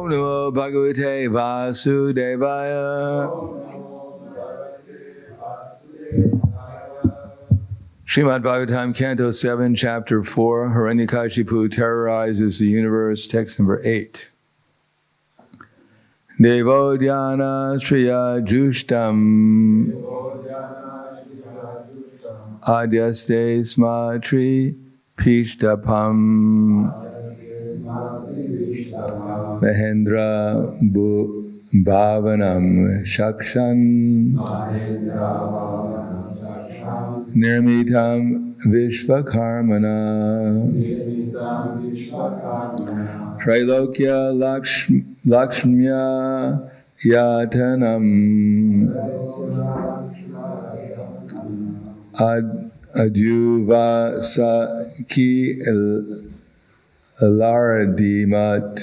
Om Namo Bhagavate Vasudevaya. Srimad Bhagavatam, Canto 7, Chapter 4, Hiranyakashipu terrorizes the universe, text number 8. Devodhyana Shriya Jushtam Adyaste Smatri Pishtapam Mahendra Bhavanam Shakshan Nirmitam Vishvakarmana Trailokya Lakshmya Yatanam Adjuvasaki Alaradimat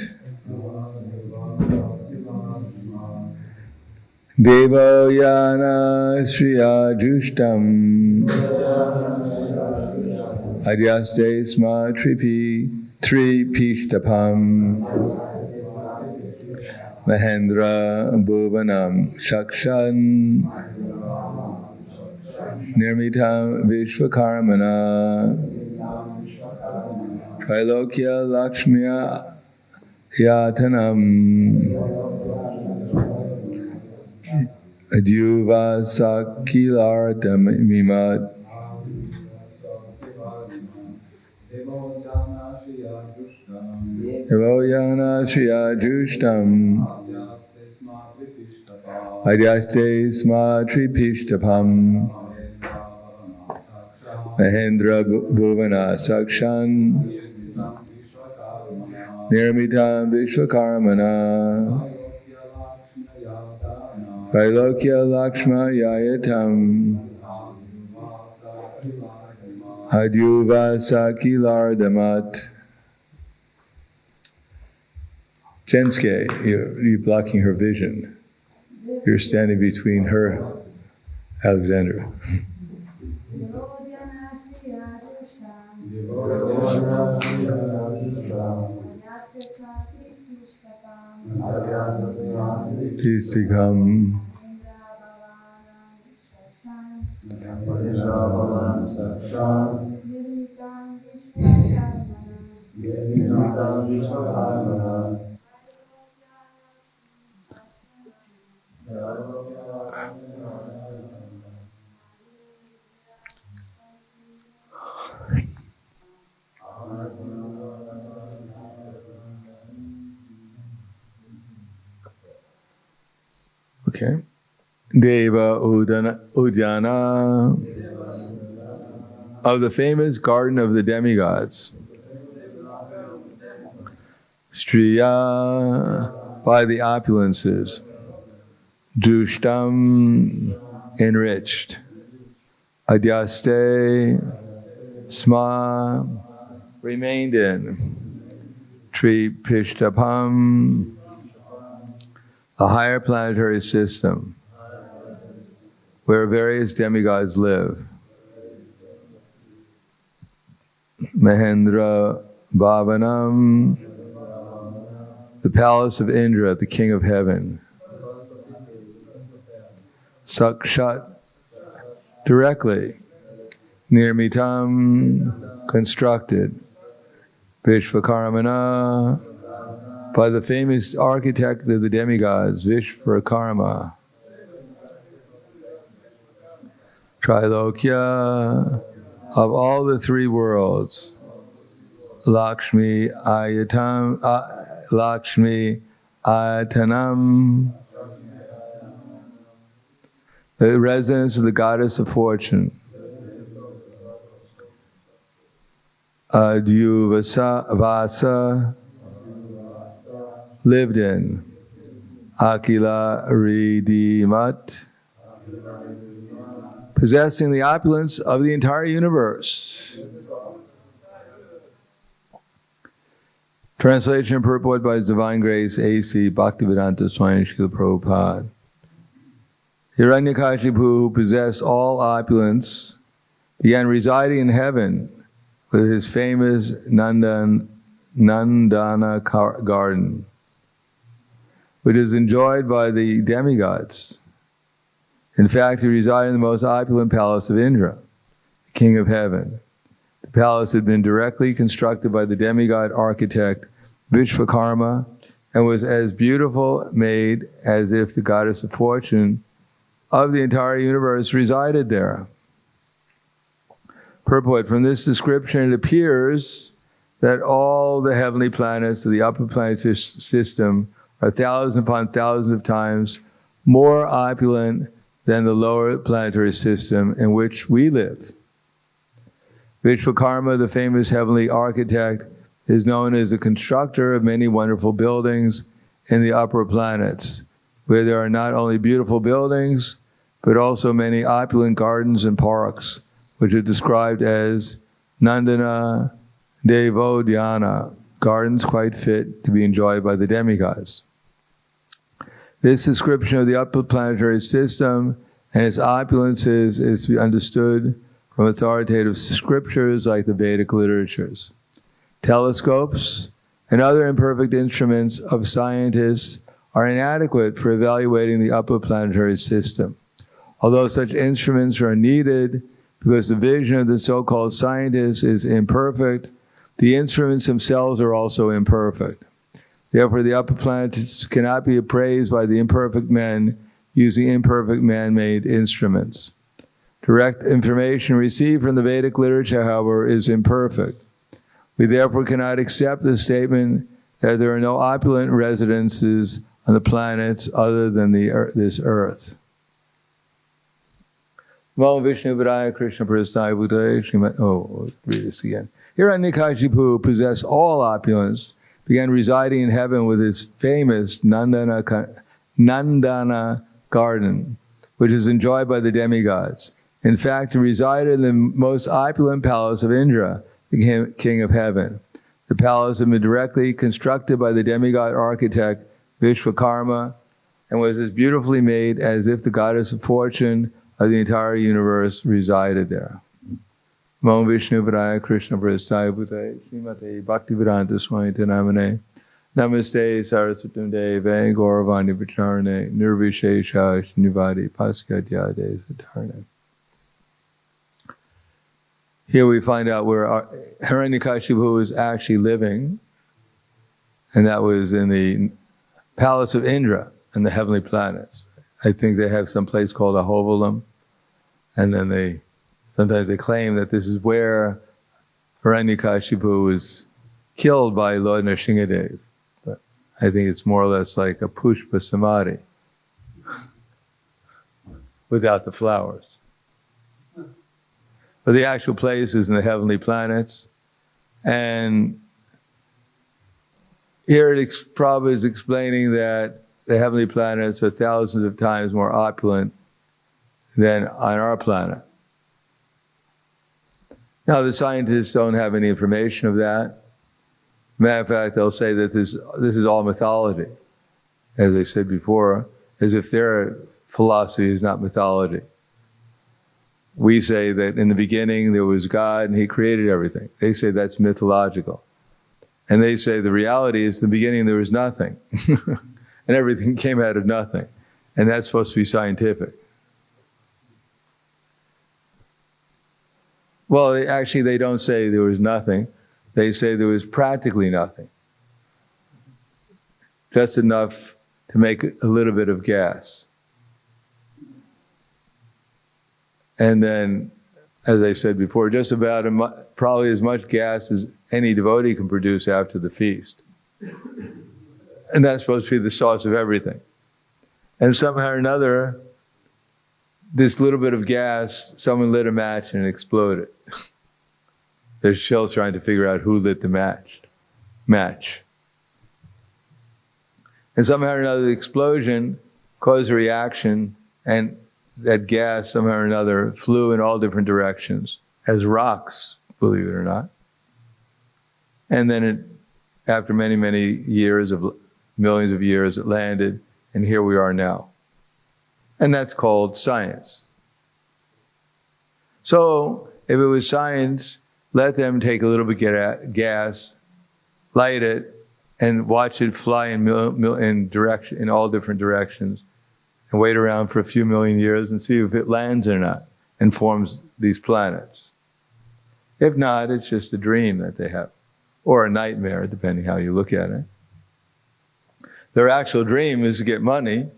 Devoyana Shriya Jushtam Adyaste Sma Tri Pishtapam Mahendra Bhuvanam Shakshan Nirmitam Vishvakarmana Trailokya Lakshmya Yatanam Adjuvasakilardamimat Devoyana Shriya Jushtam Adyaste Sma Tripishtapam Mahendra Bhuvana Sakshan Nirmitam Vishvakarmana Trailokya Lakshma Yayatam Adjuvasakilardamat. Jenske, you're blocking her vision. You're standing between her, Alexandra. Please to come. Okay. Deva Udjana of the famous garden of the demigods. Striya by the opulences. Dushtam enriched. Adyaste Sma remained in. Tri Pishtapam a higher planetary system where various demigods live. Mahendra Bhavanam, the palace of Indra, the king of heaven. Sakshat, directly. Nirmitam, constructed. Vishvakarmana, by the famous architect of the demigods, Vishvakarma. Trilokya, of all the three worlds, Lakshmi Ayatanam, the residence of the goddess of fortune. Adjuvasa, lived in. Akila Ridimat, possessing the opulence of the entire universe. Translation and purport by His Divine Grace A.C. Bhaktivedanta Swami Srila Prabhupada. Hiranyakashipu, who possessed all opulence, began residing in heaven with his famous Nandana garden. which is enjoyed by the demigods. In fact, he resided in the most opulent palace of Indra, the king of heaven. The palace had been directly constructed by the demigod architect Vishvakarma and was as beautiful made as if the goddess of fortune of the entire universe resided there. Purport: from this description, it appears that all the heavenly planets of the upper planetary system are thousands upon thousands of times more opulent than the lower planetary system in which we live. Vishvakarma, the famous heavenly architect, is known as the constructor of many wonderful buildings in the upper planets, where there are not only beautiful buildings, but also many opulent gardens and parks, which are described as Nandana Devodhyana, gardens quite fit to be enjoyed by the demigods. This description of the upper planetary system and its opulences is to be understood from authoritative scriptures like the Vedic literatures. Telescopes and other imperfect instruments of scientists are inadequate for evaluating the upper planetary system. Although such instruments are needed because the vision of the so-called scientists is imperfect, the instruments themselves are also imperfect. Therefore, the upper planets cannot be appraised by the imperfect men using imperfect man-made instruments. Direct information received from the Vedic literature, however, is imperfect. We therefore cannot accept the statement that there are no opulent residences on the planets other than this earth. Vishnu Vidaya Krishna Prasthaya Bhutaya. Read this again. Hiranyakashipu possessed all opulence, began residing in heaven with his famous Nandana garden, which is enjoyed by the demigods. In fact, he resided in the most opulent palace of Indra, the king of heaven. The palace had been directly constructed by the demigod architect Vishvakarma and was as beautifully made as if the goddess of fortune of the entire universe resided there. Namo Vishnu Padaya Krishna Prasthaya Bhutaya Srimate Bhaktivedanta Swami Namane Namaste Saraswatam Deve Gauravani Vacharane Nirvishesha Nivadi Paskadyade Satarane. Here we find out where Hiranyakashipu is actually living, and that was in the palace of Indra and the heavenly planets. I think they have some place called Ahovalam, and then sometimes they claim that this is where Hiranyakashipu was killed by Lord Nrsingadev. But I think it's more or less like a pushpa samadhi without the flowers. But the actual place is in the heavenly planets. And here Prabhupada is explaining that the heavenly planets are thousands of times more opulent than on our planet. Now, the scientists don't have any information of that. Matter of fact, they'll say that this is all mythology, as I said before, as if their philosophy is not mythology. We say that in the beginning there was God and He created everything. They say that's mythological. And they say the reality is in the beginning there was nothing. And everything came out of nothing. And that's supposed to be scientific. Well, they don't say there was nothing. They say there was practically nothing. Just enough to make a little bit of gas. And then, as I said before, just about probably as much gas as any devotee can produce after the feast. And that's supposed to be the source of everything. And somehow or another, this little bit of gas, someone lit a match and it exploded. They're still trying to figure out who lit the match. And somehow or another, the explosion caused a reaction, and that gas, somehow or another, flew in all different directions, as rocks, believe it or not. And then after many, many years, millions of years, it landed, and here we are now. And that's called science. So, if it was science, let them take a little bit of gas, light it, and watch it fly in all different directions, and wait around for a few million years and see if it lands or not and forms these planets. If not, it's just a dream that they have, or a nightmare, depending how you look at it. Their actual dream is to get money,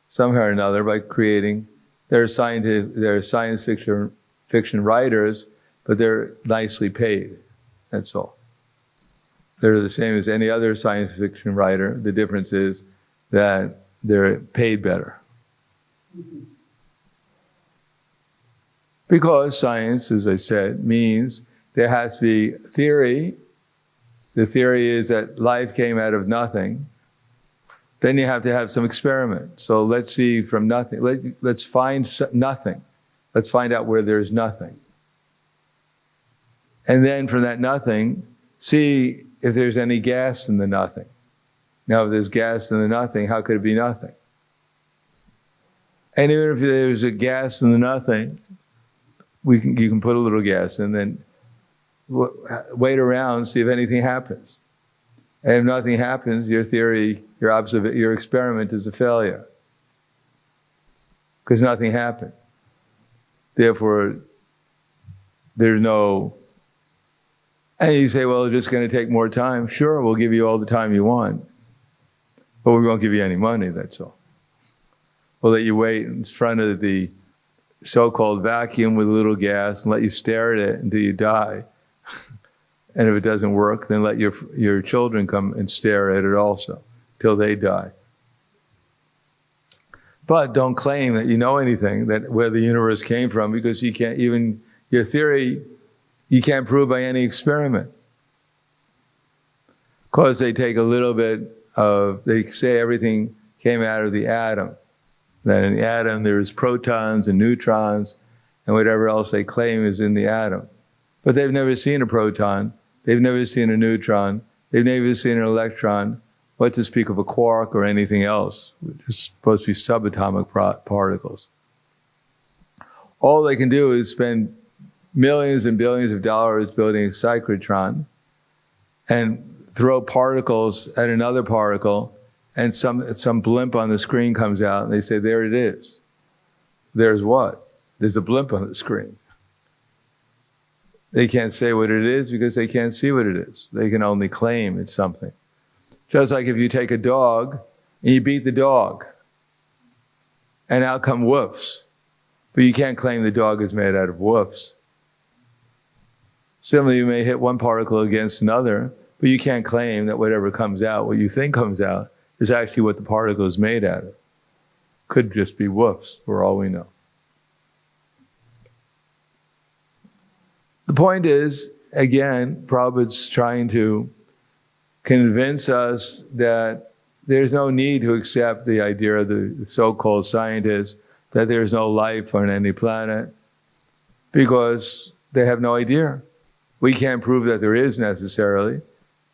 somehow or another, by creating. They're science fiction writers, but they're nicely paid. That's all. They're the same as any other science fiction writer. The difference is that they're paid better. Because science, as I said, means there has to be theory. The theory is that life came out of nothing. Then you have to have some experiment. So let's see from nothing. Let's find nothing. Let's find out where there's nothing. And then from that nothing, see if there's any gas in the nothing. Now, if there's gas in the nothing, how could it be nothing? And even if there's a gas in the nothing, you can put a little gas and then wait around, see if anything happens. And if nothing happens, your theory, your experiment is a failure. Because nothing happened. Therefore, there's no... And you say, well, it's just going to take more time. Sure, we'll give you all the time you want. But we won't give you any money, that's all. We'll let you wait in front of the so-called vacuum with a little gas and let you stare at it until you die. And if it doesn't work, then let your children come and stare at it also, till they die. But don't claim that you know anything, that where the universe came from, because you can't even, your theory, you can't prove by any experiment. Because they take a little bit of, they say everything came out of the atom. That in the atom there's protons and neutrons and whatever else they claim is in the atom. But they've never seen a proton, they've never seen a neutron, they've never seen an electron, what to speak of a quark or anything else, which is supposed to be subatomic particles. All they can do is spend millions and billions of dollars building a cyclotron and throw particles at another particle, and some blimp on the screen comes out and they say, there it is. There's what? There's a blimp on the screen. They can't say what it is because they can't see what it is. They can only claim it's something. Just like if you take a dog and you beat the dog, and out come woofs. But you can't claim the dog is made out of woofs. Similarly, you may hit one particle against another, but you can't claim that whatever comes out, what you think comes out, is actually what the particle is made out of. Could just be woofs, for all we know. The point is, again, Prabhupada's trying to convince us that there's no need to accept the idea of the so-called scientists that there's no life on any planet, because they have no idea. We can't prove that there is necessarily,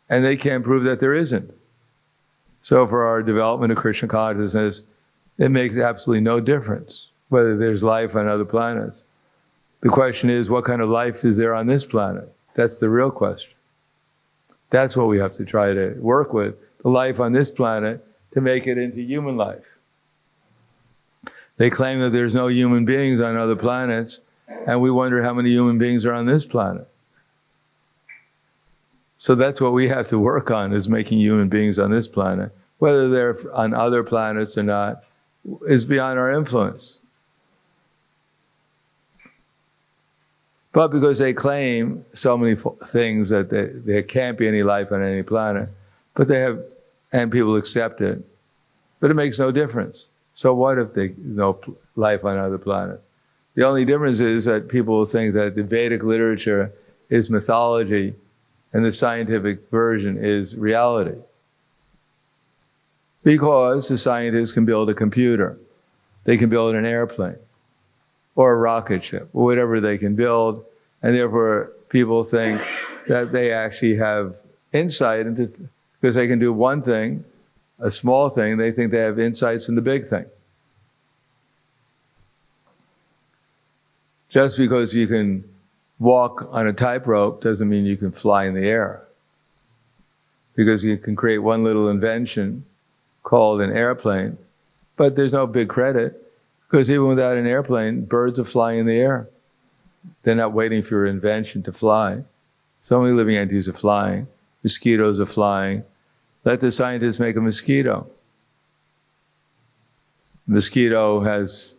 and they can't prove that there isn't. So for our development of Krishna consciousness, it makes absolutely no difference whether there's life on other planets. The question is, what kind of life is there on this planet? That's the real question. That's what we have to try to work with, the life on this planet, to make it into human life. They claim that there's no human beings on other planets, and we wonder how many human beings are on this planet. So that's what we have to work on, is making human beings on this planet. Whether they're on other planets or not is beyond our influence. But because they claim so many things that there can't be any life on any planet, but they have, and people accept it, but it makes no difference. So what if there's no life on other planets? The only difference is that people will think that the Vedic literature is mythology and the scientific version is reality. Because the scientists can build a computer, they can build an airplane, or a rocket ship, or whatever they can build, and therefore people think that they actually have insight into, because they can do one thing, a small thing, they think they have insights in the big thing. Just because you can walk on a tightrope doesn't mean you can fly in the air. because you can create one little invention called an airplane, but there's no big credit, because even without an airplane, birds are flying in the air. They're not waiting for your invention to fly. So many living entities are flying. Mosquitoes are flying. Let the scientists make a mosquito. Mosquito has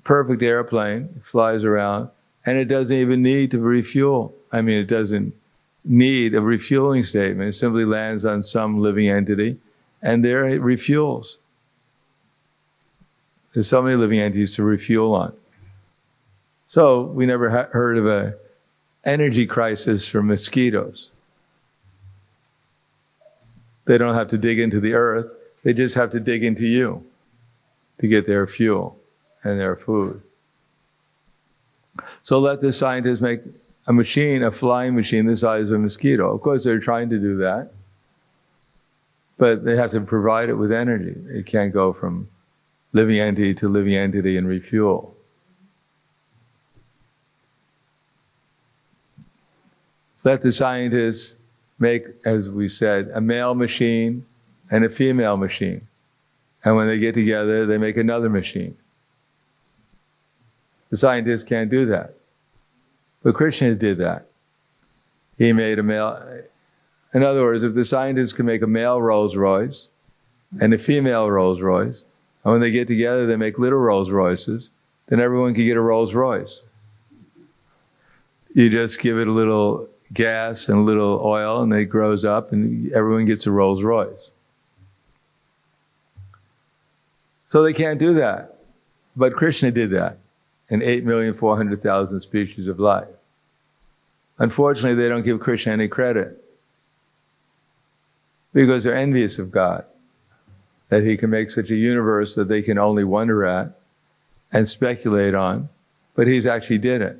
perfect airplane, it flies around, and it doesn't even need to refuel. I mean, it doesn't need a refueling statement. It simply lands on some living entity, and there it refuels. There's so many living entities to refuel on. So we never heard of an energy crisis for mosquitoes. They don't have to dig into the earth. They just have to dig into you to get their fuel and their food. So let the scientists make a machine, a flying machine the size of a mosquito. Of course, they're trying to do that, but they have to provide it with energy. It can't go from living entity to living entity and refuel. Let the scientists make, as we said, a male machine and a female machine. And when they get together, they make another machine. The scientists can't do that. But Krishna did that. He made a male. In other words, if the scientists can make a male Rolls Royce and a female Rolls Royce, and when they get together, they make little Rolls Royces, then everyone can get a Rolls Royce. You just give it a little gas and a little oil, and it grows up, and everyone gets a Rolls Royce. So they can't do that. But Krishna did that in 8,400,000 species of life. Unfortunately, they don't give Krishna any credit because they're envious of God, that he can make such a universe that they can only wonder at and speculate on, but he's actually did it.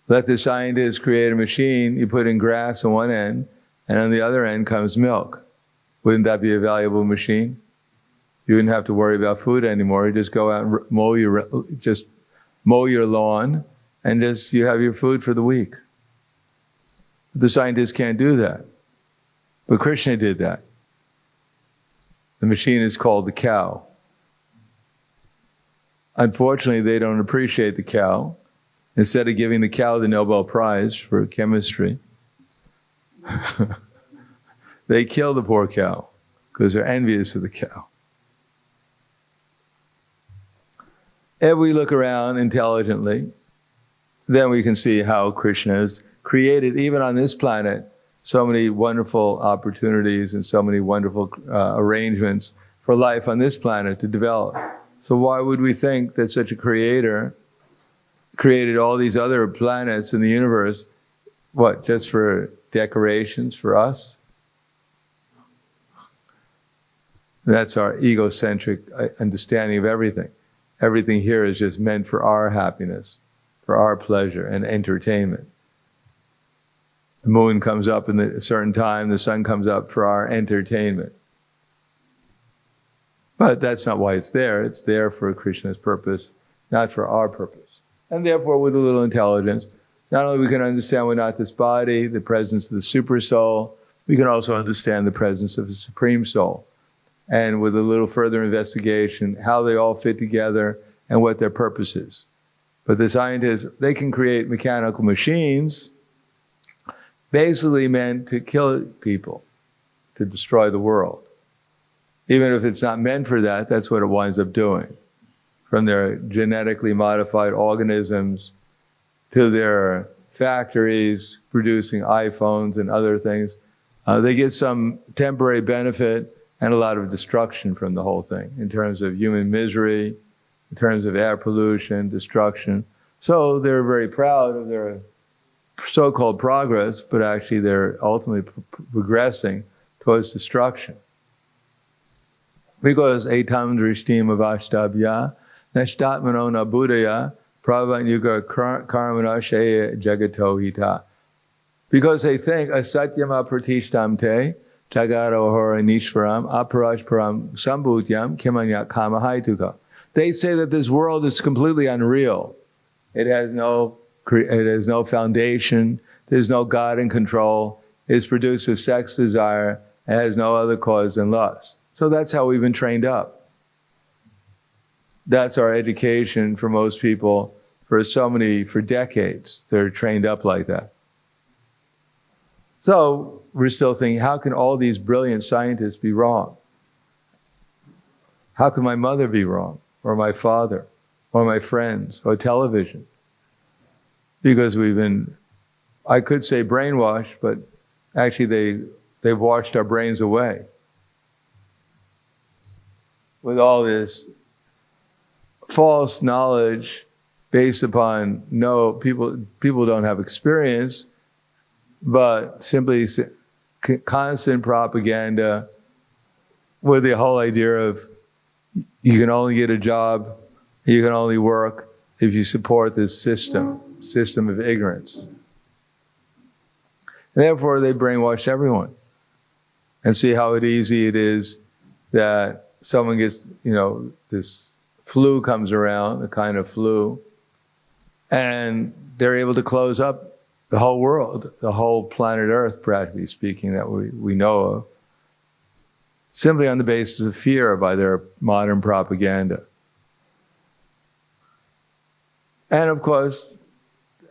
Let the scientists create a machine, you put in grass on one end, and on the other end comes milk. Wouldn't that be a valuable machine? You wouldn't have to worry about food anymore. You just go out and mow your lawn, and you have your food for the week. The scientists can't do that. But Krishna did that. The machine is called the cow. Unfortunately, they don't appreciate the cow. Instead of giving the cow the Nobel Prize for chemistry, they kill the poor cow because they're envious of the cow. If we look around intelligently, then we can see how Krishna has created, even on this planet, so many wonderful opportunities and so many wonderful arrangements for life on this planet to develop. So why would we think that such a creator created all these other planets in the universe, what, just for decorations for us? That's our egocentric understanding of everything. Everything here is just meant for our happiness, for our pleasure and entertainment. The moon comes up in a certain time, the sun comes up for our entertainment. But that's not why it's there. It's there for Krishna's purpose, not for our purpose. And therefore, with a little intelligence, not only we can understand we're not this body, the presence of the super soul, we can also understand the presence of the Supreme Soul. And with a little further investigation, how they all fit together and what their purpose is. But the scientists, they can create mechanical machines basically meant to kill people, to destroy the world. Even if it's not meant for that, that's what it winds up doing. From their genetically modified organisms to their factories producing iPhones and other things, they get some temporary benefit and a lot of destruction from the whole thing in terms of human misery, in terms of air pollution, destruction. So they're very proud of their so-called progress, but actually they're ultimately progressing towards destruction. Because etam drishtim avashtabhya, nashtatmano na buddhaya, pravanyuga karmana shaya jagato hita. Because they think asatyama pratishtam te, tagaro hora nishvaram, aparash param sambhutyam, kimanya kama haituka. They say that this world is completely unreal. It has no foundation. there's no God in control, is produced of sex desire, and has no other cause than lust. So that's how we've been trained up. That's our education for most people for decades. They're trained up like that. So we're still thinking, how can all these brilliant scientists be wrong? How can my mother be wrong? Or my father? Or my friends? Or television? Because we've been, I could say brainwashed, but actually they've washed our brains away with all this false knowledge based upon people don't have experience, but simply constant propaganda with the whole idea of you can only get a job, you can only work if you support this system of ignorance. And therefore they brainwash everyone. And see how easy it is that someone gets, this flu comes around, a kind of flu, and they're able to close up the whole world, the whole planet Earth, practically speaking, that we know of, simply on the basis of fear by their modern propaganda. And of course,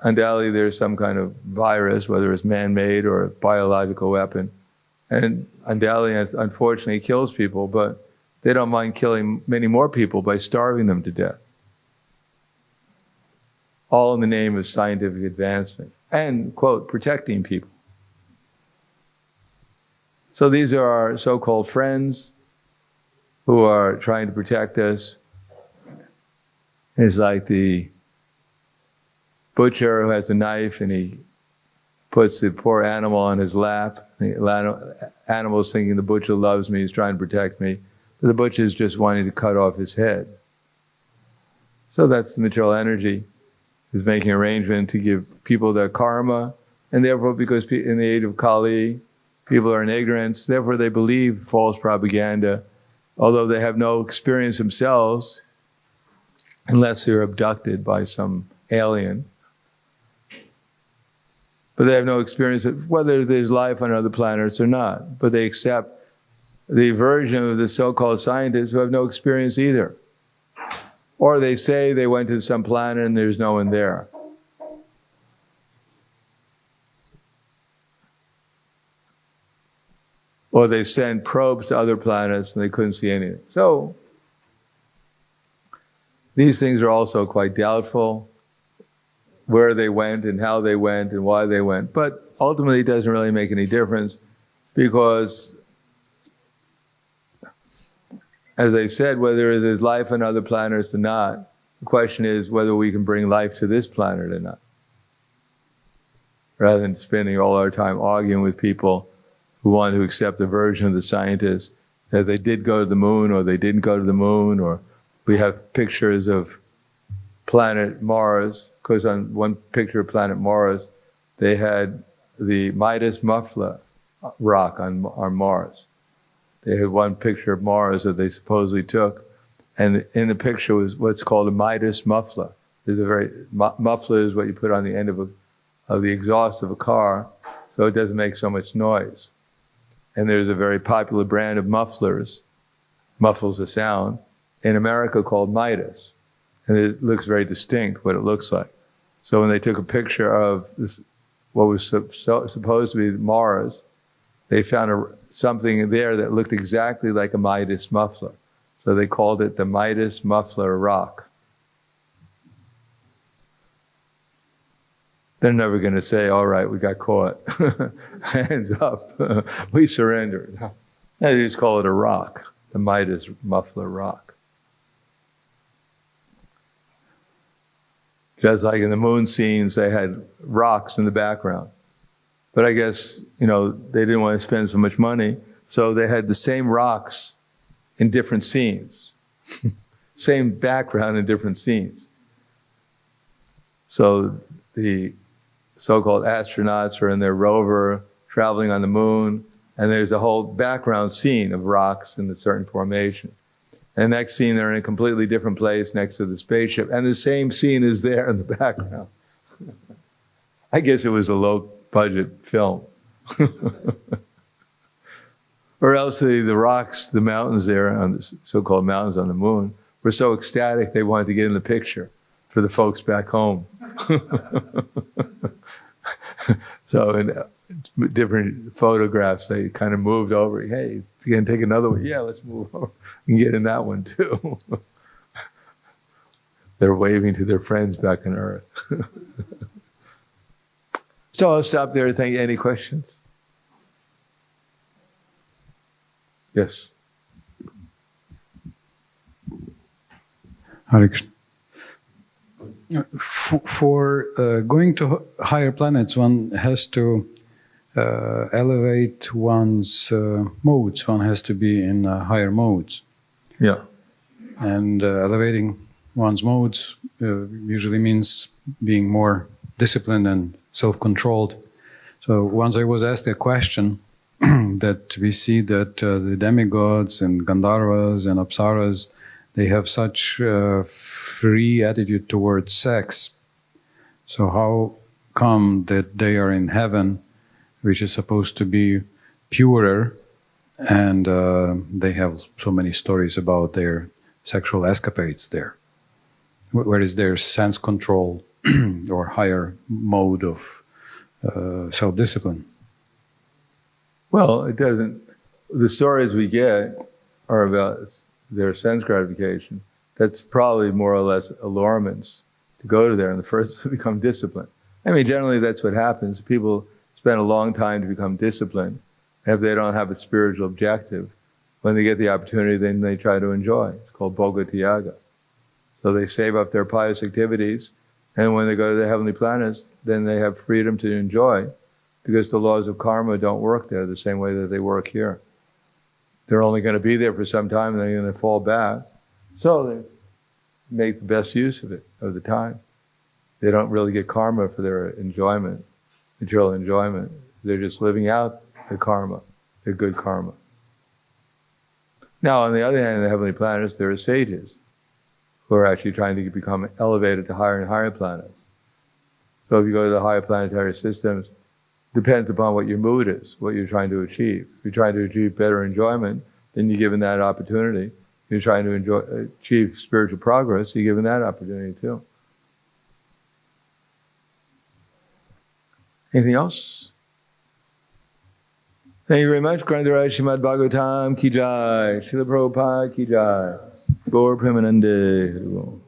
undoubtedly there's some kind of virus, whether it's man-made or a biological weapon, and undoubtedly, unfortunately, it kills people, but they don't mind killing many more people by starving them to death. All in the name of scientific advancement and, quote, protecting people. So these are our so-called friends who are trying to protect us. It's like the butcher who has a knife and he puts the poor animal on his lap. The animal's thinking the butcher loves me, he's trying to protect me. But the butcher's just wanting to cut off his head. So that's the material energy, is making arrangement to give people their karma. And therefore, because in the age of Kali, people are in ignorance, therefore they believe false propaganda, although they have no experience themselves, unless they're abducted by some alien. But they have no experience of whether there's life on other planets or not. But they accept the version of the so-called scientists who have no experience either. Or they say they went to some planet and there's no one there. Or they sent probes to other planets and they couldn't see anything. So, these things are also quite doubtful, where they went and how they went and why they went. But ultimately it doesn't really make any difference because, as I said, whether there's life on other planets or not, the question is whether we can bring life to this planet or not. Rather than spending all our time arguing with people who want to accept the version of the scientists that they did go to the moon or they didn't go to the moon, or we have pictures of planet Mars, because on one picture of planet Mars, they had the Midas muffler rock on Mars. They had one picture of Mars that they supposedly took, and in the picture was what's called a Midas muffler. There's a muffler is what you put on the end of the exhaust of a car, so it doesn't make so much noise. And there's a very popular brand of mufflers, muffles the sound, in America called Midas. And it looks very distinct, what it looks like. So when they took a picture of this, what was supposed to be Mars, they found something there that looked exactly like a Midas muffler. So they called it the Midas muffler rock. They're never going to say, all right, we got caught. Hands up. We surrendered. They just call it a rock, the Midas muffler rock. Just like in the moon scenes, they had rocks in the background. But I guess, they didn't want to spend so much money, so they had the same rocks in different scenes. Same background in different scenes. So the so-called astronauts are in their rover traveling on the moon, and there's a whole background scene of rocks in a certain formation. And the next scene, they're in a completely different place next to the spaceship, and the same scene is there in the background. I guess it was a budget film. Or else the rocks, the mountains there, on the so-called mountains on the moon, were so ecstatic they wanted to get in the picture for the folks back home. So in different photographs, they kind of moved over. Hey, you can take another one. Yeah, let's move over and get in that one too. They're waving to their friends back on Earth. So I'll stop there. Thank you. Any questions? Yes. Hare Krishna. For going to higher planets, one has to elevate one's modes. One has to be in higher modes. Yeah. And elevating one's modes usually means being more disciplined and self-controlled. So once I was asked a question that we see that the demigods and Gandharvas and Apsaras, they have such free attitude towards sex. So how come that they are in heaven, which is supposed to be purer, and they have so many stories about their sexual escapades there? Where is their sense control or higher mode of self-discipline? Well, it doesn't. The stories we get are about their sense gratification. That's probably more or less allurements to go to there in the first to become disciplined. I mean, generally that's what happens. People spend a long time to become disciplined. And if they don't have a spiritual objective, when they get the opportunity, then they try to enjoy. It's called bhoga tiyaga. So they save up their pious activities, and when they go to the heavenly planets, then they have freedom to enjoy, because the laws of karma don't work there the same way that they work here. They're only going to be there for some time, and they're going to fall back. So they make the best use of it, of the time. They don't really get karma for their enjoyment, material enjoyment. They're just living out the karma, their good karma. Now, on the other hand, in the heavenly planets, there are sages who are actually trying to become elevated to higher and higher planets. So if you go to the higher planetary systems, depends upon what your mood is, what you're trying to achieve. If you're trying to achieve better enjoyment, then you're given that opportunity. If you're trying to achieve spiritual progress, you're given that opportunity too. Anything else? Thank you very much. Grandaraj Srimad Bhagavatam ki jai. Srila Prabhupada ki jai. Gaur Premanande.